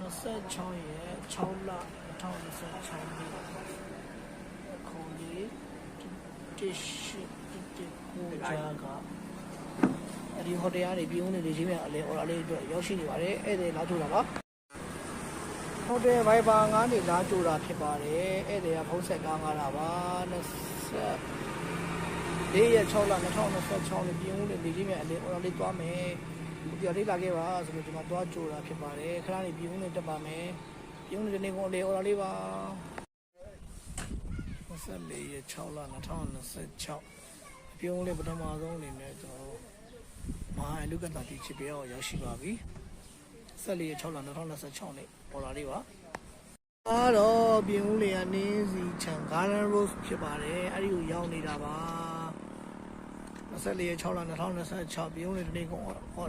26ရက်6လ2026နေ့ခေါ်လေး1819ကြာကဒီဟိုတယ်ကနေပြည်ဦးနေလေချင်းမြန်အလဲအော်လာလေးအတွက်ရောက်ရှိနေပါတယ်ဧည့်သည်လာကြတာပါဟိုတယ် Viber 9နေလာကြတာဖြစ်ပါတယ်ဧည့်သည်ကဖုန်းဆက်ကားလာပါ24ရက်6လ2026နေ့ပြည်ဦးနေလေချင်းမြန်အလဲအော်လာလေးသွားမယ်ဒီအလေးလာခဲ့ပါဆိုလို့ကျွန်တော်သွားကြတာဖြစ်ပါတယ်ခဏနေပြည်ဦးနေတက်ပါမယ်ပြည်ဦးနေနေကုန်လေအော်လာလေးပါ24ရက်6လ2026ပြည်ဦးနေပထမဆုံးအနေနဲ့ကျွန်တော်မဟာလူကတာတီချစ်ပြောရောက်ရှိပါပြီ14ရက်6လ2026နေ့အော်လာလေးပါအားတော့ပြည်ဦးလေကနေစီချန် Garden Rose ဖြစ်ပါတယ်အဲ့ဒီကိုရောက်နေတာပါ24ရက်6လ2026ပြည်ဦးလေဒီကောင်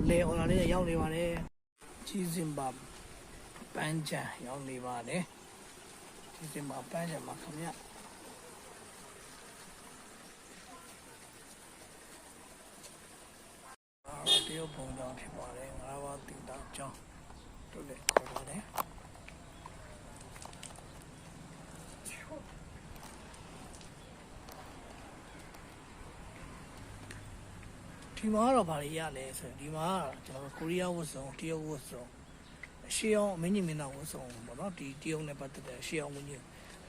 လေအော်လာလေးရောက်နေပါတယ်ကြီးစင်ပါပန်းချံရောက်နေပါတယ်ကြီးစင်ပါပန်းချံမှာခင်ဗျတရုတ်ပုံကြောင့်ဖြစ်ပါတယ်ငါးပါးတင်တာကြောင်းတို့လည်းခေါ်ပါတယ်ဒီမှာတော့ဗာလေရလဲဆိုဒီမှာကျွန်တော်ကိုရီးယားဝတ်စုံတရုတ်ဝတ်စုံရှေးအောင်မင်းကြီးမင်းသားဝတ်စုံပေါ့နော်ဒီတရုတ်နဲ့ပတ်သက်တဲ့ရှေးအောင်မင်းကြီး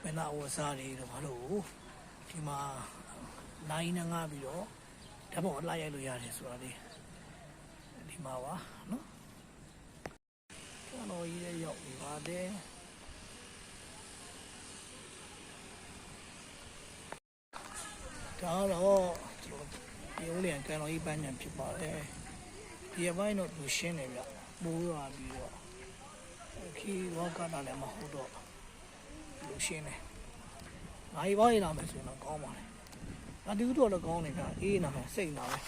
မင်းသားဝတ်စားတွေတော့ဘာလို့ဒီမှာနိုင်နေငါပြီးတော့ဓာတ်ပုံအလိုက်ရိုက်လို့ရတယ်ဆိုတာလေးဒီမှာပါနော်ကျွန်တော်ကြီးလည်းရောက်နေပါတယ်ဒါတော့ကျွန်တော်ပြည်ဦးလျံကန်တော်ကြီးပန်းညံဖြစ်ပါတယ်ဒီအပိုင်းတော့သူရှင်းနေပြမိုးရွာပြီးတော့ခီးဝါကတာလည်းမဟုတ်တော့လူရှင်းနေနိုင်ပါရင်လာမယ်ဆိုရင်တော့ကောင်းပါလေအတူတူတော့ကောင်းနေကြအေးနာမယ်စိတ်နာမယ်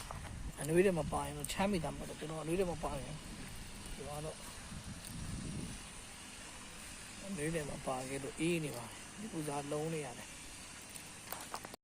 အနွေးတွေမပါရင်တော့ချမ်းမိတာမဟုတ်တော့ကျွန်တော်အနွေးတွေမပါရင်ဒီကတော့အနွေးတွေမပါခဲ့လို့အေးနေပါဒီပူဇာလုံးနေရတယ်